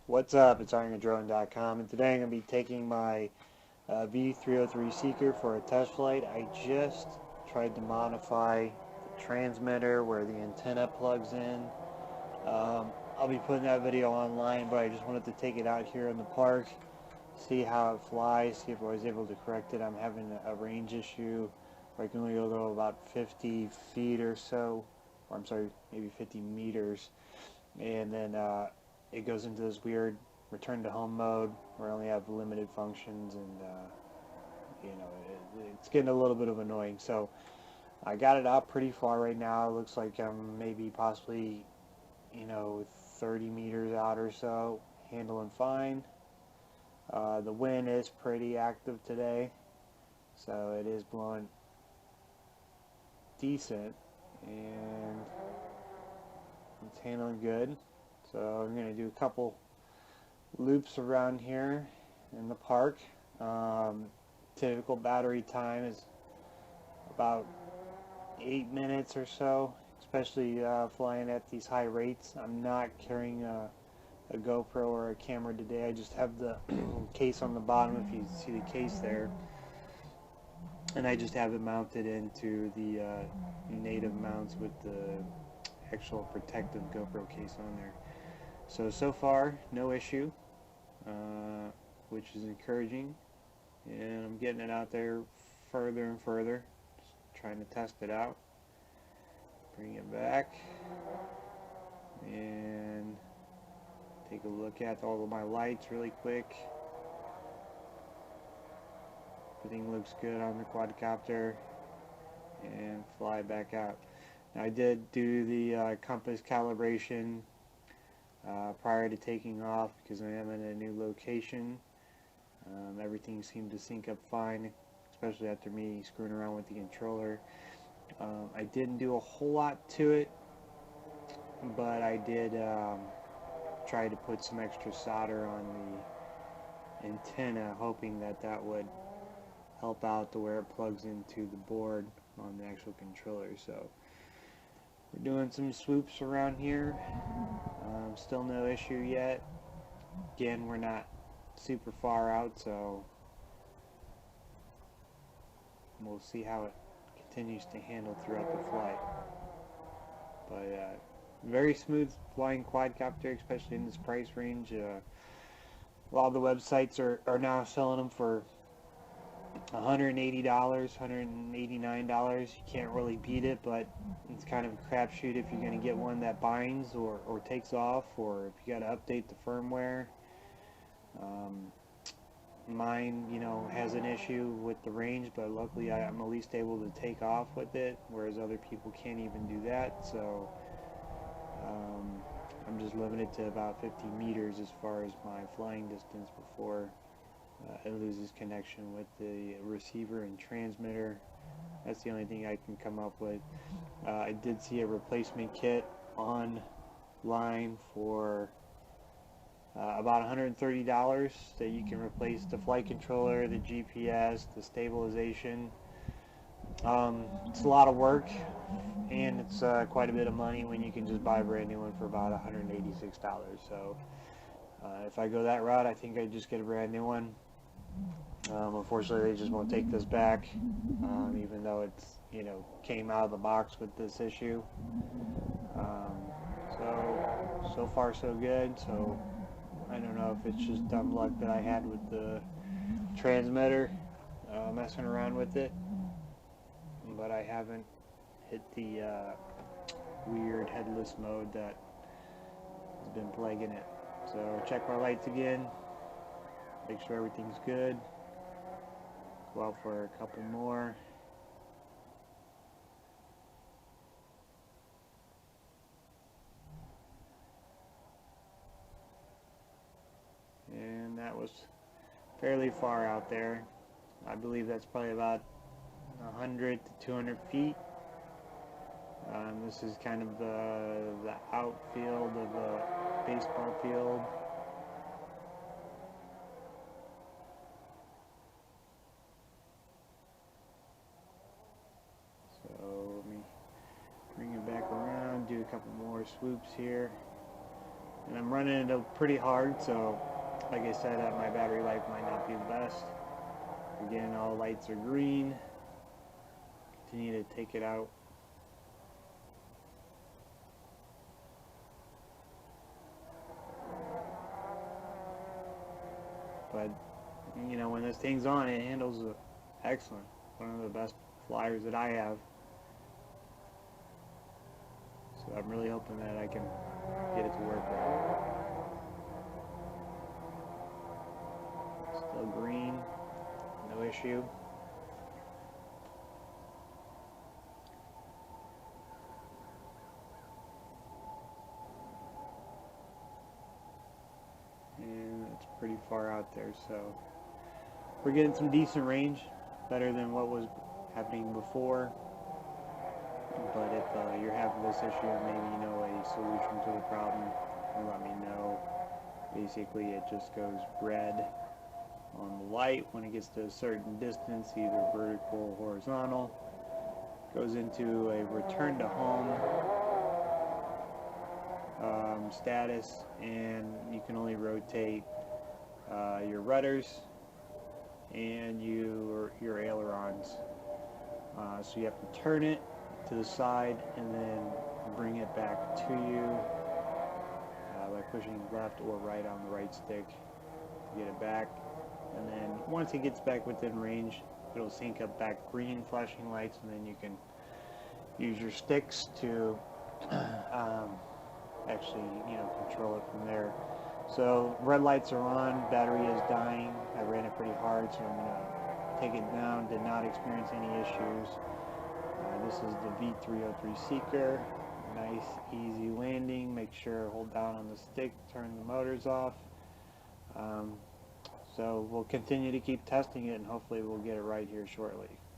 What's up? It's ironandrone.com, and today I'm going to be taking my V303 Seeker for a test flight. I just tried to modify the transmitter where the antenna plugs in. I'll be putting that video online, but I just wanted to take it out here in the park, see how it flies, see if I was able to correct it. I'm having a range issue where I can only go about 50 feet or so, or I'm sorry, maybe 50 meters, and then it goes into this weird return to home mode where I only have limited functions, and it's getting a little bit of annoying. So I got it out pretty far right now. It looks like I'm maybe possibly 30 meters out or so, handling fine. The wind is pretty active today, so it is blowing decent, and it's handling good. So I'm going to do a couple loops around here in the park. Typical battery time is about 8 minutes or so, especially flying at these high rates. I'm not carrying a GoPro or a camera today. I just have the case on the bottom, if you see the case there, and I just have it mounted into the native mounts with the actual protective GoPro case on there. So far, no issue, which is encouraging, and I'm getting it out there further and further, just trying to test it out. Bring it back and take a look at all of my lights really quick. Everything looks good on the quadcopter, and fly back out. Now, I did do the compass calibration prior to taking off because I am in a new location. Everything seemed to sync up fine, especially after me screwing around with the controller. I didn't do a whole lot to it, but I did try to put some extra solder on the antenna, hoping that that would help out to where it plugs into the board on the actual controller. So we're doing some swoops around here. Still no issue yet. Again, we're not super far out, so we'll see how it continues to handle throughout the flight. But very smooth flying quadcopter, especially in this price range. A lot of the websites are now selling them for $180, $189. You can't really beat it, but it's kind of a crapshoot if you're going to get one that binds or takes off, or if you got to update the firmware. Mine, has an issue with the range, but luckily I'm at least able to take off with it, whereas other people can't even do that. So I'm just limited to about 50 meters as far as my flying distance before it loses connection with the receiver and transmitter. That's the only thing I can come up with. I did see a replacement kit online for about $130 that you can replace the flight controller, the GPS, the stabilization. It's a lot of work, and it's quite a bit of money when you can just buy a brand new one for about $186. So if I go that route, I think I just get a brand new one. Unfortunately, they just won't take this back, even though it's came out of the box with this issue. So far so good. So I don't know if it's just dumb luck that I had with the transmitter, messing around with it, but I haven't hit the weird headless mode that has been plaguing it. So check my lights again, make sure everything's good, go out for a couple more. And that was fairly far out there. I believe that's probably about 100 to 200 feet. This is kind of the outfield of a baseball field. So let me bring it back around, do a couple more swoops here. And I'm running it pretty hard, so like I said, my battery life might not be the best. Again, all lights are green. Continue to take it out. But you know, when this thing's on, it handles excellent. One of the best flyers that I have. So I'm really hoping that I can get it to work right. Still green, no issue. And it's pretty far out there, so we're getting some decent range, better than what was happening before. But if you're having this issue and maybe you know a solution to the problem, let me know. Basically, it just goes red on the light when it gets to a certain distance, either vertical or horizontal. Goes into a return to home status, and you can only rotate your rudders and your ailerons. So you have to turn it to the side and then bring it back to you by pushing left or right on the right stick to get it back. And then once it gets back within range, it'll sync up back green flashing lights, and then you can use your sticks to actually, you know, control it from there. So red lights are on, battery is dying. I ran it pretty hard, so I'm going to take it down. Did not experience any issues. This is the V303 Seeker. Nice easy landing. Make sure hold down on the stick, turn the motors off. So we'll continue to keep testing it, and hopefully we'll get it right here shortly.